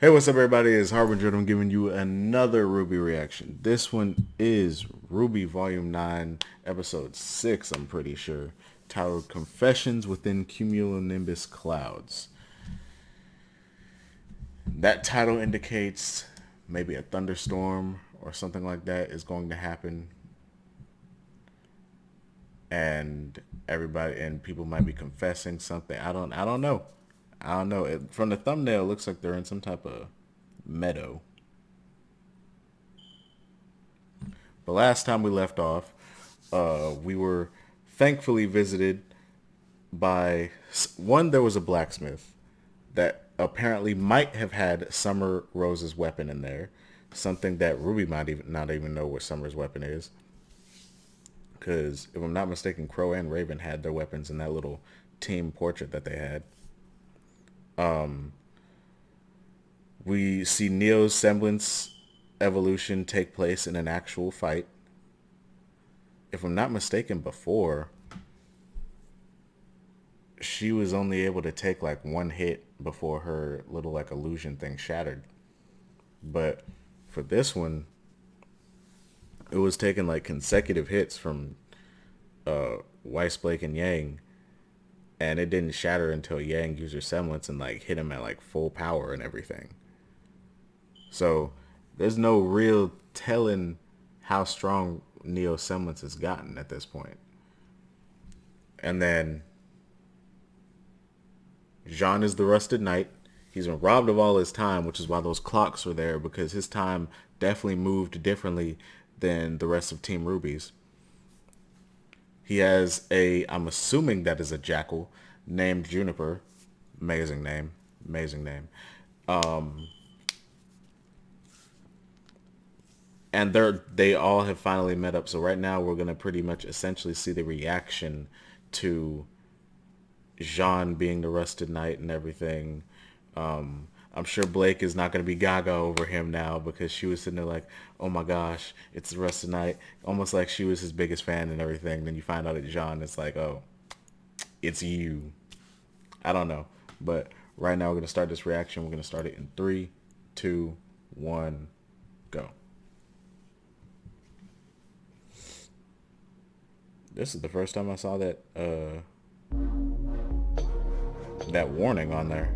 Hey, what's up, everybody? It's Harbinger. I'm giving you another Ruby reaction. This one is Rwby Volume 9, Episode 6, I'm pretty sure, titled Confessions Within Cumulonimbus Clouds. That title indicates maybe a thunderstorm or something like that is going to happen. And everybody and people might be confessing something. I don't know. I don't know. From the thumbnail, it looks like they're in some type of meadow. But last time we left off, we were thankfully visited by one. There was a blacksmith that apparently might have had Summer Rose's weapon in there, something that Rwby might even not even know what Summer's weapon is. Because if I'm not mistaken, Crow and Raven had their weapons in that little team portrait that they had. We see Neo's semblance evolution take place in an actual fight. If I'm not mistaken, before, she was only able to take like one hit before her little like illusion thing shattered. But for this one, it was taking like consecutive hits from Weiss, Blake, and Yang, and it didn't shatter until Yang used her semblance and like hit him at like full power and everything. So there's no real telling how strong Neo's semblance has gotten at this point. And then Jean is the rusted knight. He's been robbed of all his time, which is why those clocks are there, because his time definitely moved differently than the rest of Team Rwby's. He has I'm assuming that is a jackal named Juniper. Amazing name. Amazing name. And they all have finally met up. So right now we're going to pretty much essentially see the reaction to Jean being the rusted knight and everything. I'm sure Blake is not going to be gaga over him now, because she was sitting there like, oh my gosh, it's the rusted knight. Almost like she was his biggest fan and everything. Then you find out that Jean is like, oh, it's you. I don't know. But right now we're going to start this reaction. We're going to start it in 3, 2, 1, go. This is the first time I saw that that warning on there.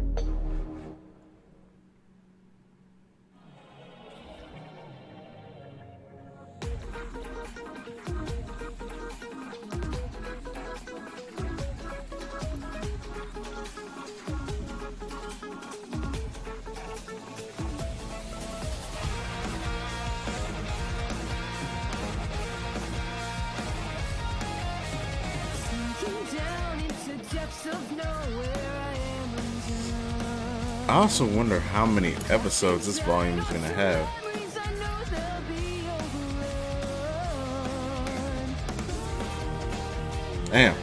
I also wonder how many episodes this volume is going to have. Damn.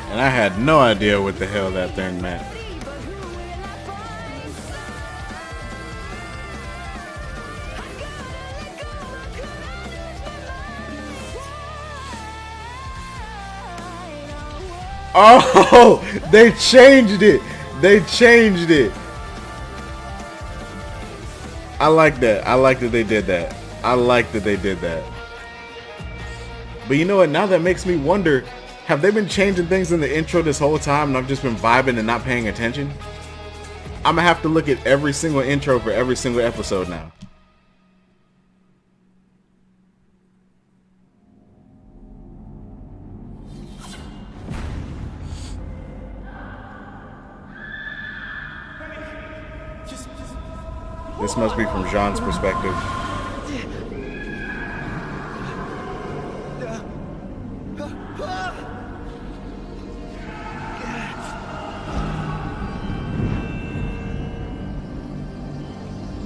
And I had no idea what the hell that thing meant. Oh, they changed it. They changed it. I like that. I like that they did that. I like that they did that. But you know what? Now that makes me wonder, have they been changing things in the intro this whole time and I've just been vibing and not paying attention? I'm gonna have to look at every single intro for every single episode now. This must be from Jean's perspective.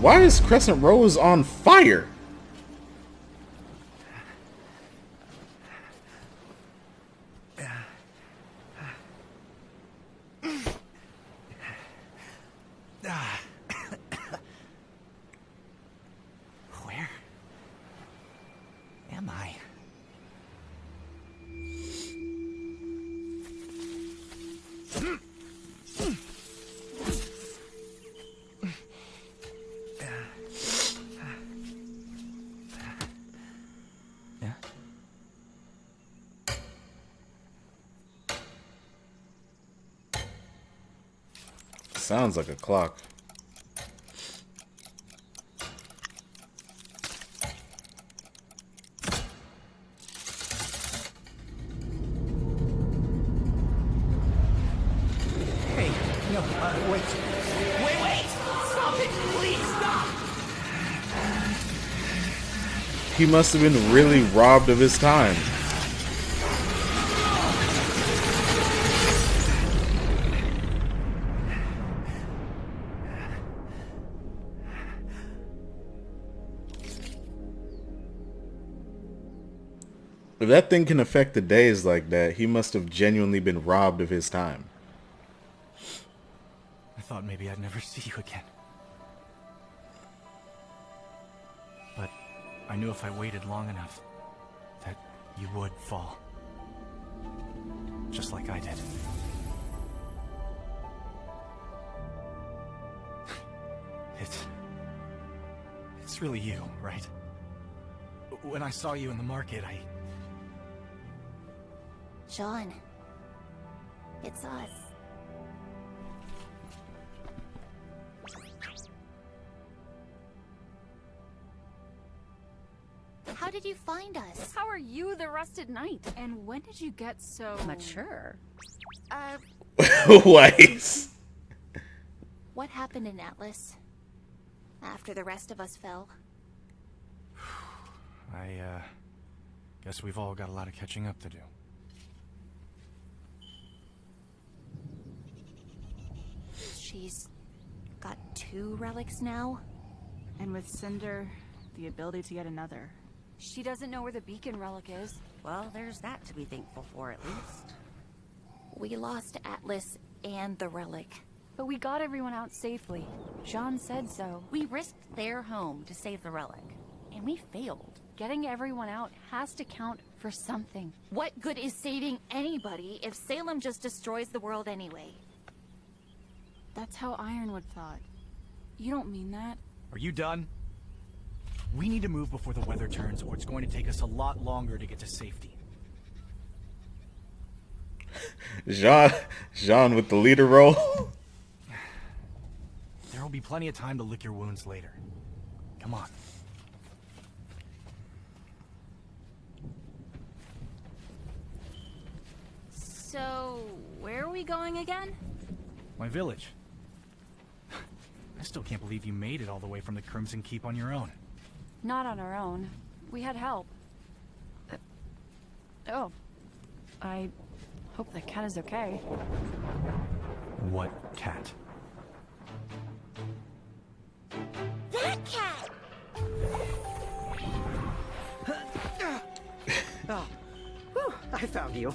Why is Crescent Rose on fire? Yeah? Sounds like a clock. Hey, no, wait. Wait! Stop it! Please, stop! He must have been really robbed of his time. If that thing can affect the days like that, he must have genuinely been robbed of his time. I thought maybe I'd never see you again. But I knew if I waited long enough, that you would fall. Just like I did. It's really you, right? When I saw you in the market, John, it's us. How did you find us? How are you the Rusted Knight? And when did you get so... Mature. Wise. What happened in Atlas? After the rest of us fell? I guess we've all got a lot of catching up to do. She's got 2 relics now? And with Cinder, the ability to get another. She doesn't know where the beacon relic is. Well, there's that to be thankful for, at least. We lost Atlas and the relic. But we got everyone out safely. Jean said so. We risked their home to save the relic, and we failed. Getting everyone out has to count for something. What good is saving anybody if Salem just destroys the world anyway? That's how Ironwood thought. You don't mean that? Are you done? We need to move before the weather turns, or it's going to take us a lot longer to get to safety. Jean with the leader role. There will be plenty of time to lick your wounds later. Come on. So, where are we going again? My village. I still can't believe you made it all the way from the Crimson Keep on your own. Not on our own. We had help. Oh. I hope the cat is okay. What cat? That cat! Oh, whew, I found you.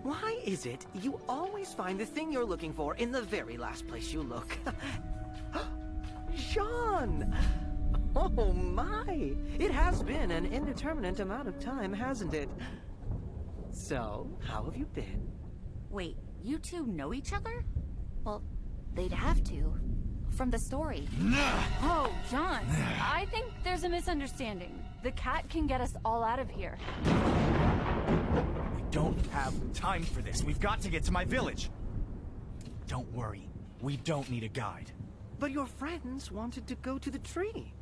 Why is it you always find the thing you're looking for in the very last place you look? Sean! Oh my! It has been an indeterminate amount of time, hasn't it? So, how have you been? Wait, you two know each other? Well, they'd have to. From the story. Oh, John. I think there's a misunderstanding. The cat can get us all out of here. We don't have time for this. We've got to get to my village. Don't worry. We don't need a guide. But your friends wanted to go to the tree.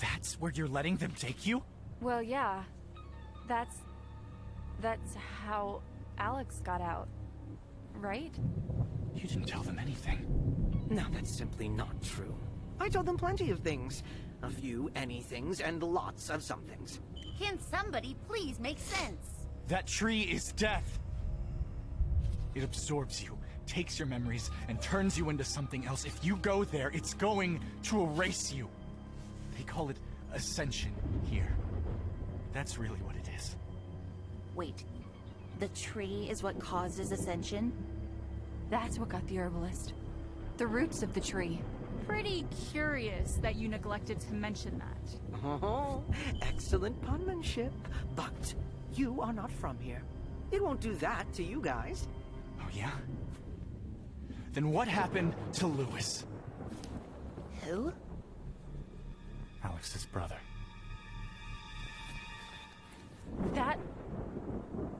That's where you're letting them take you? Well, yeah. That's how Alex got out. Right? You didn't tell them anything. No, that's simply not true. I told them plenty of things. A few anythings and lots of somethings. Can somebody please make sense? That tree is death. It absorbs you, takes your memories, and turns you into something else. If you go there, it's going to erase you. They call it ascension here. That's really what it is. Wait, the tree is what causes ascension? That's what got the herbalist. The roots of the tree. Pretty curious that you neglected to mention that. Oh, excellent penmanship. But you are not from here. It won't do that to you guys. Oh, yeah? then what happened to Lewis? Who? Alex's brother.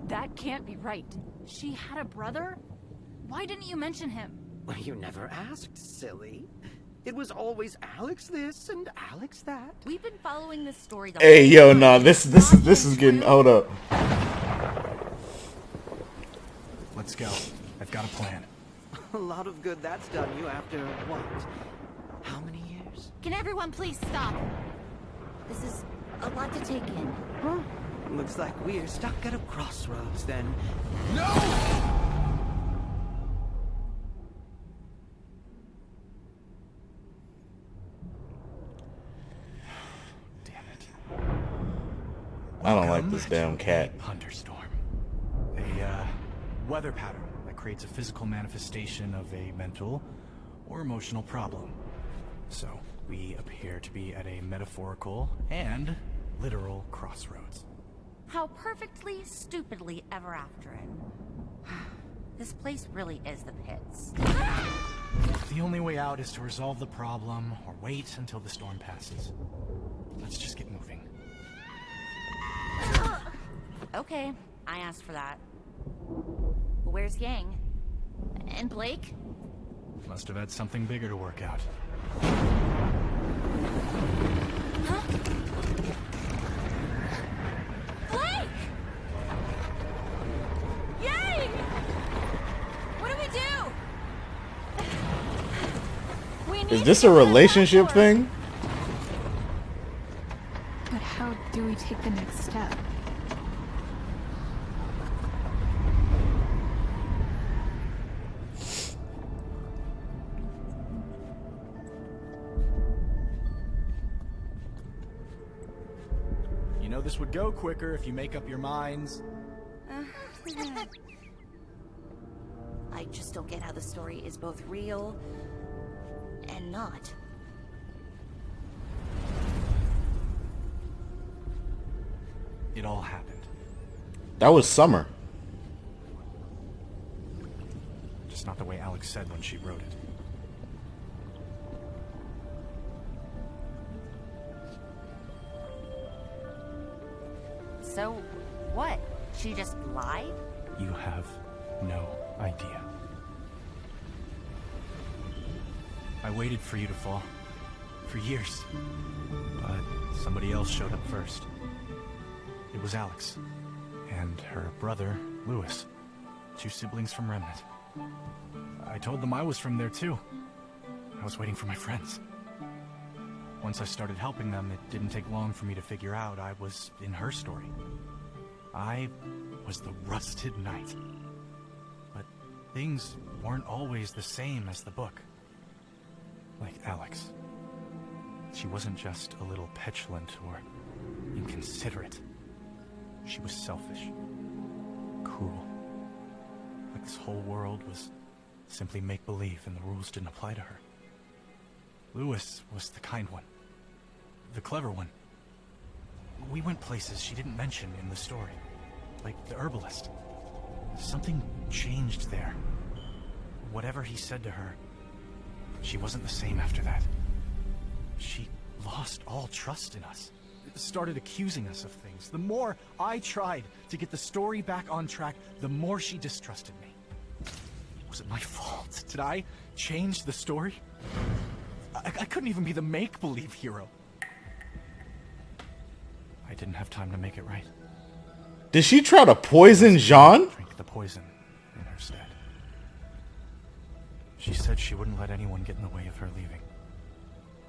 That can't be right. She had a brother? Why didn't you mention him? Well, you never asked, silly. It was always Alex this and Alex that. We've been following this story the Hey, whole yo, time. no, this is getting. Hold up. Let's go. I've got a plan. A lot of good that's done you after, what? How many years? Can everyone please stop? This is a lot to take in. Huh? Looks like we're stuck at a crossroads then. No! Damn it. I don't like Welcome this damn to cat. a thunderstorm. A weather pattern that creates a physical manifestation of a mental or emotional problem. So, we appear to be at a metaphorical and literal crossroads. How perfectly, stupidly ever after it. This place really is the pits. The only way out is to resolve the problem or wait until the storm passes. Let's just get moving. Okay, I asked for that. Where's Yang? And Blake? Must have had something bigger to work out. Blake! Yang! What do we do? We need Is this to a get that relationship platform. thing? But how do we take the next step? You know this would go quicker if you make up your minds. I just don't get how the story is both real and not. It all happened. That was Summer. Just not the way Alex said when she wrote it. So, what? She just lied? You have no idea. I waited for you to fall. For years. But somebody else showed up first. It was Alex. And her brother, Lewis. 2 siblings from Remnant. I told them I was from there too. I was waiting for my friends. Once I started helping them, it didn't take long for me to figure out I was in her story. I was the rusted knight. But things weren't always the same as the book. Like Alex. She wasn't just a little petulant or inconsiderate. She was selfish. Cruel. Like this whole world was simply make-believe and the rules didn't apply to her. Lewis was the kind one. The clever one. We went places she didn't mention in the story. Like the herbalist. Something changed there. Whatever he said to her, she wasn't the same after that. She lost all trust in us. Started accusing us of things. The more I tried to get the story back on track, the more she distrusted me. Was it my fault? Did I change the story? I couldn't even be the make-believe hero. I didn't have time to make it right. Did she try to poison Jean? Drink the poison in her stead. She said she wouldn't let anyone get in the way of her leaving.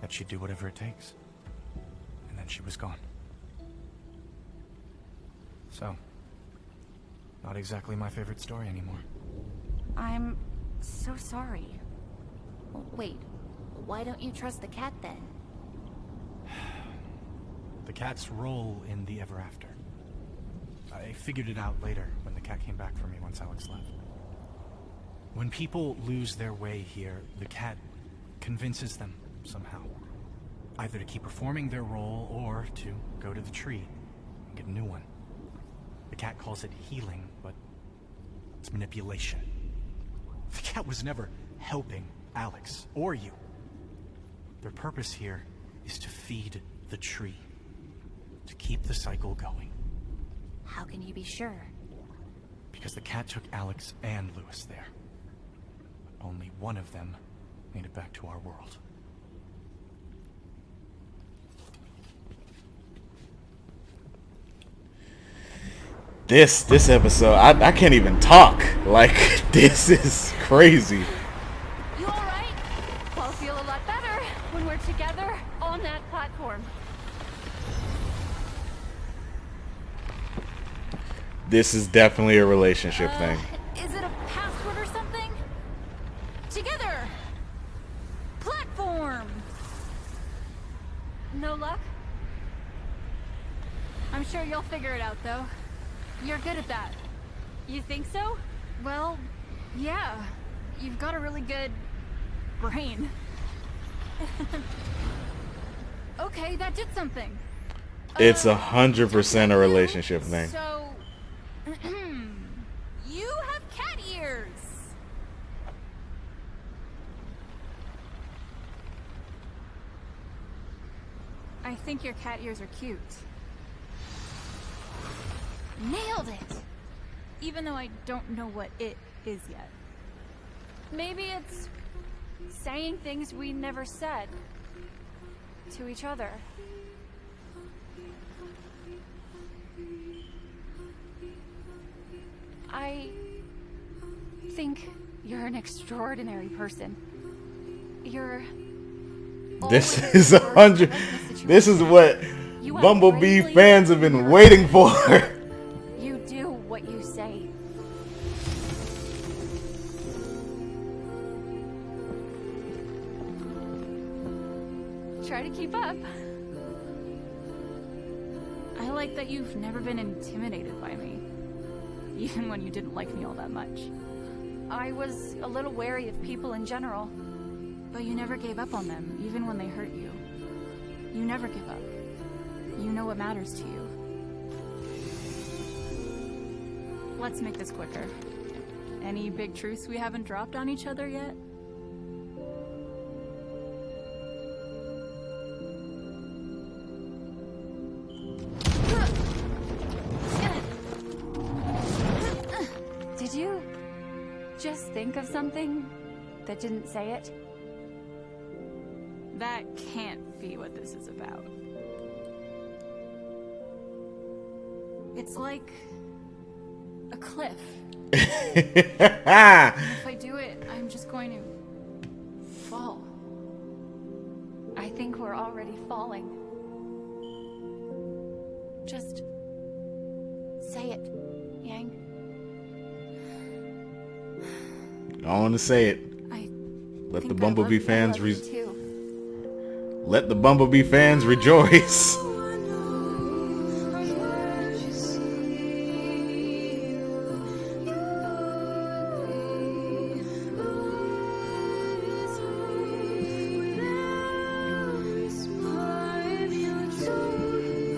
That she'd do whatever it takes. And then she was gone. So, not exactly my favorite story anymore. I'm so sorry. Wait, why don't you trust the cat then? The cat's role in the Ever After. I figured it out later when the cat came back for me once Alex left. When people lose their way here, the cat convinces them somehow. Either to keep performing their role or to go to the tree and get a new one. The cat calls it healing, but it's manipulation. The cat was never helping Alex or you. Their purpose here is to feed the tree, to keep the cycle going. How can you be sure? Because the cat took Alex and Lewis there. But only one of them made it back to our world. This episode, I can't even talk. Like, this is crazy. You alright? I'll feel a lot better when we're together on that platform. This is definitely a relationship thing. Is it a password or something? Together! Platform! No luck? I'm sure you'll figure it out, though. You're good at that. You think so? Well, yeah. You've got a really good brain. Okay, that did something. It's 100% a relationship thing. So, you have cat ears. I think your cat ears are cute. Nailed it! Even though I don't know what it is yet. Maybe it's saying things we never said to each other. I think you're an extraordinary person. You're This is 100. This is what Bumblebee fans have been waiting for. You do what you say. Try to keep up. I like that you've never been intimidated by me, even when you didn't like me all that much. I was a little wary of people in general, but you never gave up on them, even when they hurt you. You never give up. You know what matters to you. Let's make this quicker. Any big truths we haven't dropped on each other yet? Did you just think of something that didn't say it? That can't be what this is about. It's like a cliff. If I do it, I'm just going to fall. I think we're already falling. Just say it, Yang. I want to say it. Let the Bumblebee fans let the Bumblebee fans rejoice.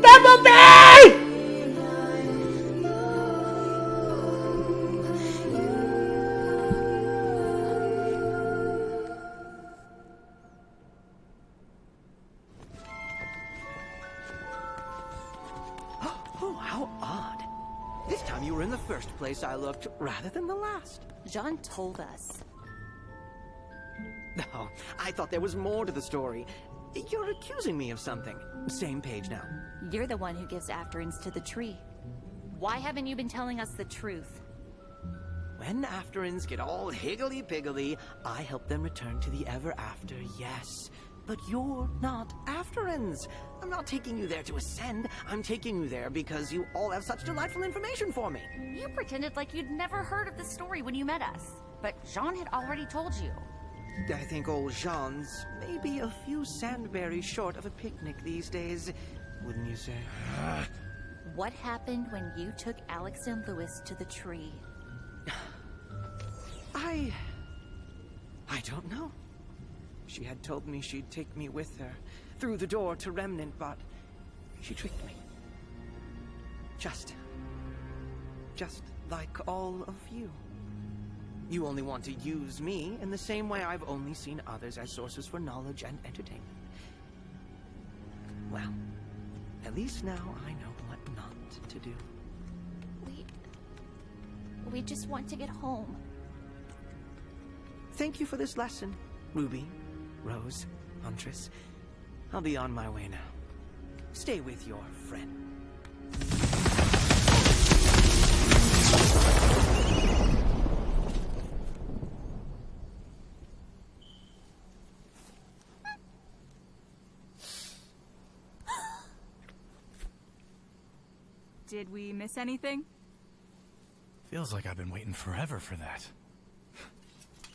Bumblebee! Oh, how odd. This time you were in the first place I looked, rather than the last. John told us. Oh, I thought there was more to the story. You're accusing me of something. Same page now. You're the one who gives afterins to the tree. Why haven't you been telling us the truth? When afterins get all higgledy-piggledy, I help them return to the ever after, yes. But you're not afterins. I'm not taking you there to ascend. I'm taking you there because you all have such delightful information for me. You pretended like you'd never heard of the story when you met us. But Jean had already told you. I think old Jean's maybe a few sandberries short of a picnic these days, wouldn't you say? What happened when you took Alex and Lewis to the tree? I don't know. She had told me she'd take me with her through the door to Remnant, but she tricked me. Just like all of you. You only want to use me in the same way I've only seen others as sources for knowledge and entertainment. Well, at least now I know what not to do. We just want to get home. Thank you for this lesson, Ruby, Rose, Huntress. I'll be on my way now. Stay with your friend. Did we miss anything? Feels like I've been waiting forever for that.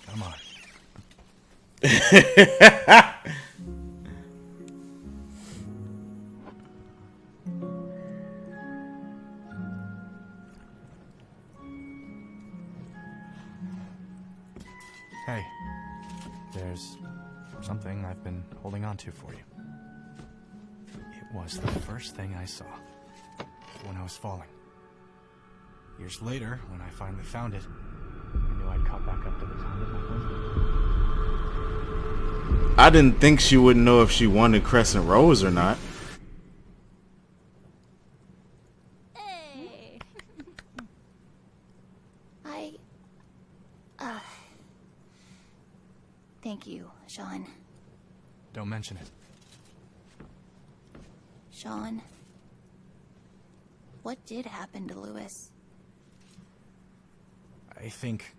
Come on. Hey, there's something I've been holding on to for you. It was the first thing I saw when I was falling. Years later, when I finally found it, I knew I'd caught back up to the time of my birth. I didn't think she wouldn't know if she wanted Crescent Rose or not. Hey. Thank you, Sean. Don't mention it. Sean, what did happen to Lewis? I think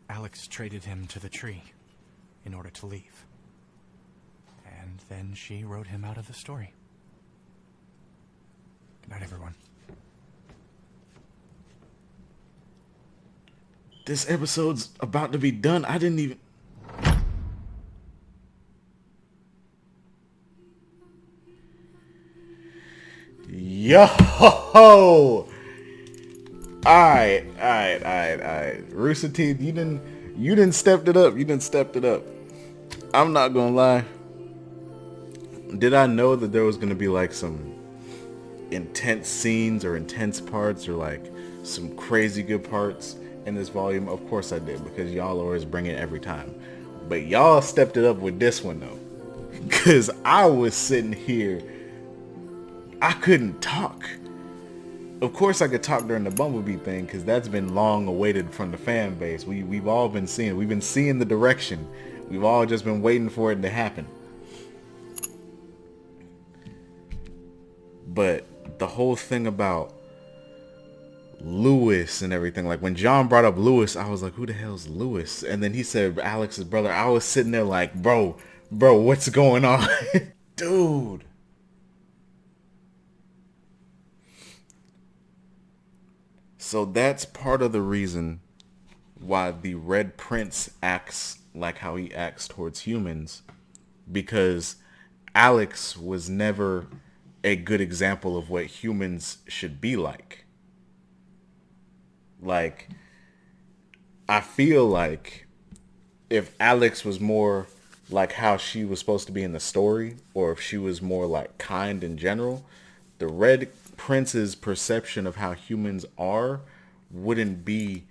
Alex traded him to the tree in order to leave. And then she wrote him out of the story. Good night, everyone. This episode's about to be done. I didn't even... Yo! Alright. Rooster Teeth, you didn't stepped it up. You didn't stepped it up. I'm not gonna lie. Did I know that there was gonna be like some intense scenes or intense parts or like some crazy good parts in this volume? Of course I did, because y'all always bring it every time. But y'all stepped it up with this one though. Cause I was sitting here, I couldn't talk. Of course I could talk during the Bumbleby thing, because that's been long awaited from the fan base. We've all been seeing it. We've been seeing the direction. We've all just been waiting for it to happen. But the whole thing about Lewis and everything, like when John brought up Lewis, I was like, who the hell's Lewis? And then he said Alex's brother. I was sitting there like, bro, what's going on? Dude. So that's part of the reason why the Red Prince acts like how he acts towards humans, because Alex was never a good example of what humans should be like. Like, I feel like if Alex was more like how she was supposed to be in the story, or if she was more like kind in general, the Red Prince's perception of how humans are wouldn't be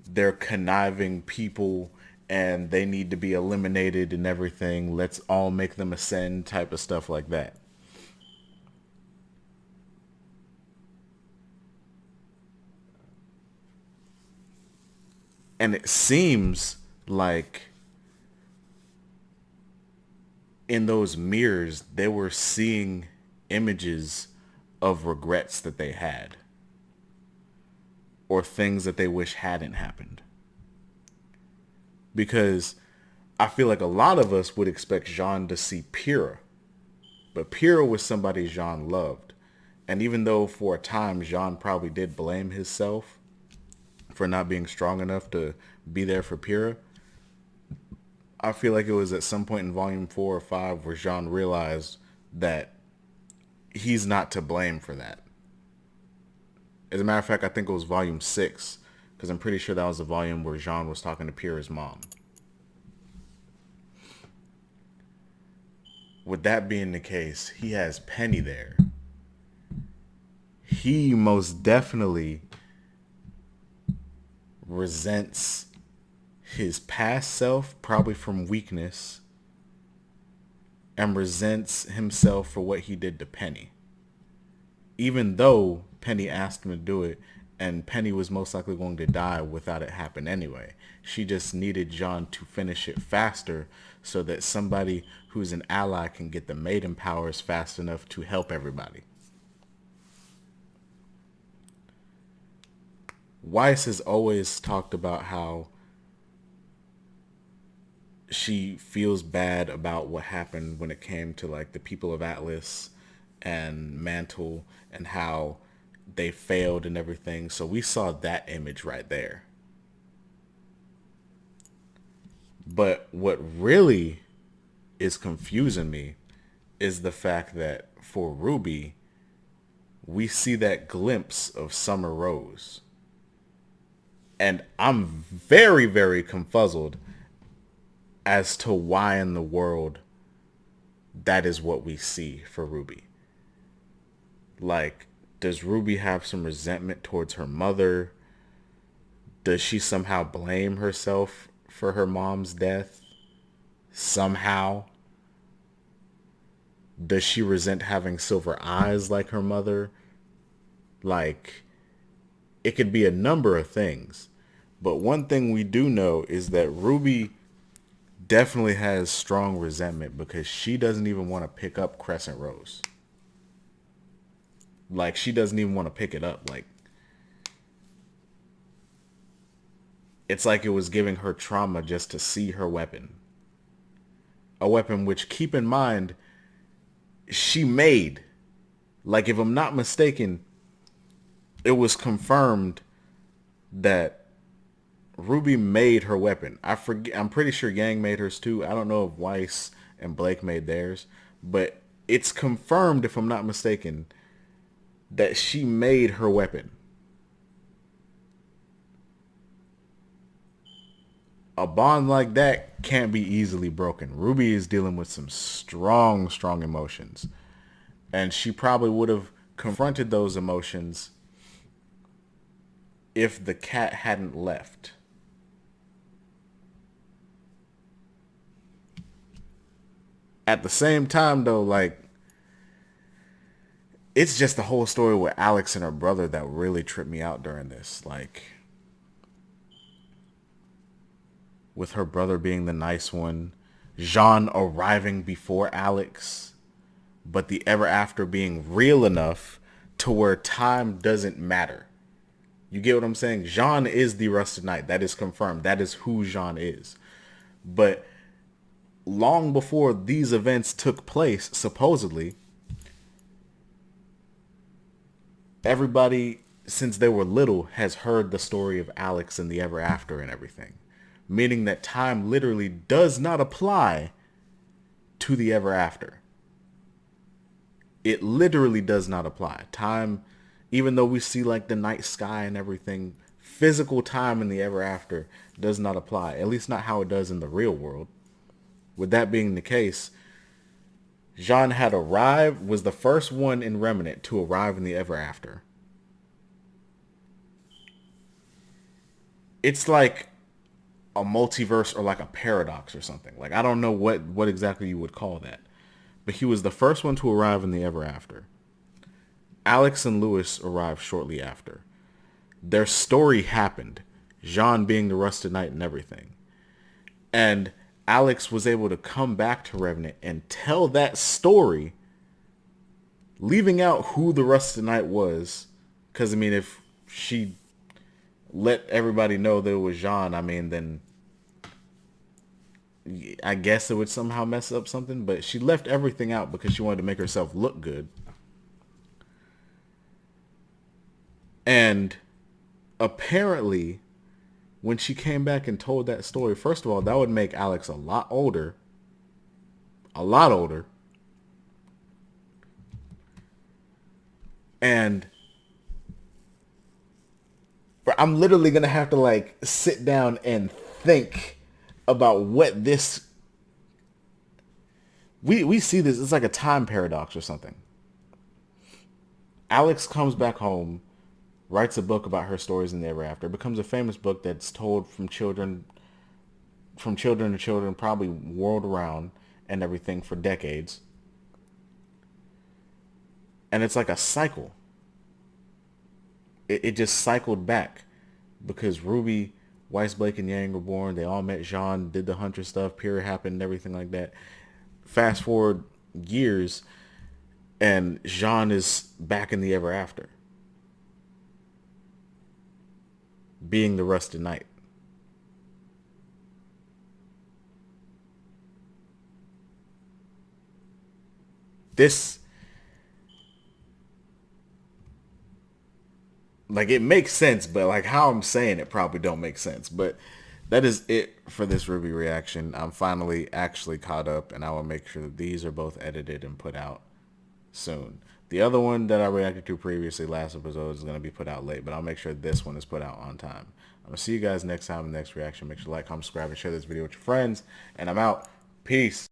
they're conniving people and they need to be eliminated and everything. Let's all make them ascend type of stuff like that. And it seems like in those mirrors, they were seeing images of regrets that they had, or things that they wish hadn't happened. Because I feel like a lot of us would expect Jean to see Pyrrha, but Pyrrha was somebody Jean loved. And even though for a time Jean probably did blame himself for not being strong enough to be there for Pyrrha, I feel like it was at some point in volume 4 or 5 where Jean realized that he's not to blame for that. As a matter of fact, I think it was volume 6, because I'm pretty sure that was the volume where Jean was talking to Pyrrha's mom. With that being the case, he has Penny there. He most definitely resents his past self, probably from weakness, and resents himself for what he did to Penny. Even though Penny asked him to do it, and Penny was most likely going to die without it happen anyway. She just needed John to finish it faster so that somebody who's an ally can get the maiden powers fast enough to help everybody. Weiss has always talked about how she feels bad about what happened when it came to like the people of Atlas and Mantle and how they failed and everything. So we saw that image right there. But what really is confusing me is the fact that for Rwby, we see that glimpse of Summer Rose. And I'm very, very confuzzled as to why in the world that is what we see for Rwby. Like, does Rwby have some resentment towards her mother? Does she somehow blame herself for her mom's death? Somehow? Does she resent having silver eyes like her mother? Like, it could be a number of things. But one thing we do know is that Rwby definitely has strong resentment because she doesn't even want to pick up Crescent Rose. Like, she doesn't even want to pick it up. Like, it's like it was giving her trauma just to see her weapon. A weapon which, keep in mind, she made. Like, if I'm not mistaken, it was confirmed that Rwby made her weapon. I'm pretty sure Yang made hers too. I don't know if Weiss and Blake made theirs, but it's confirmed, if I'm not mistaken, that she made her weapon. A bond like that can't be easily broken. Rwby is dealing with some strong, strong emotions. And she probably would have confronted those emotions if the cat hadn't left. At the same time, though, like, it's just the whole story with Alex and her brother that really tripped me out during this. Like, with her brother being the nice one, Jean arriving before Alex, but the ever after being real enough to where time doesn't matter. You get what I'm saying? Jean is the Rusted Knight. That is confirmed. That is who Jean is. But long before these events took place, supposedly, everybody, since they were little, has heard the story of Alex and the Ever After and everything. Meaning that time literally does not apply to the Ever After. It literally does not apply. Time, even though we see like the night sky and everything, physical time in the Ever After does not apply. At least not how it does in the real world. With that being the case, Jean had arrived, was the first one in Remnant to arrive in the Ever After. It's like a multiverse or like a paradox or something. Like, I don't know what exactly you would call that. But he was the first one to arrive in the Ever After. Alex and Louis arrived shortly after. Their story happened. Jean being the Rusted Knight and everything. And Alex was able to come back to Revenant and tell that story, leaving out who the Rusted Knight was. Because, I mean, if she let everybody know that it was Jean, I mean, then I guess it would somehow mess up something. But she left everything out because she wanted to make herself look good. And apparently, when she came back and told that story, first of all, that would make Alex a lot older. A lot older. And I'm literally going to have to like sit down and think about what this... We see this, it's like a time paradox or something. Alex comes back home writes a book about her stories in the ever after. It becomes a famous book that's told from children to children, probably world around and everything for decades. And it's like a cycle. It just cycled back because Ruby, Weiss, Blake, and Yang were born. They all met Jean, did the Hunter stuff, period happened, and everything like that. Fast forward years, and Jean is back in the ever after, being the Rusted Knight. This, like, it makes sense, but like how I'm saying it probably don't make sense. But that is it for this Rwby reaction. I'm finally actually caught up, and I will make sure that these are both edited and put out soon. The other one that I reacted to previously last episode is going to be put out late, but I'll make sure this one is put out on time. I'm going to see you guys next time in the next reaction. Make sure to like, comment, subscribe, and share this video with your friends. And I'm out. Peace.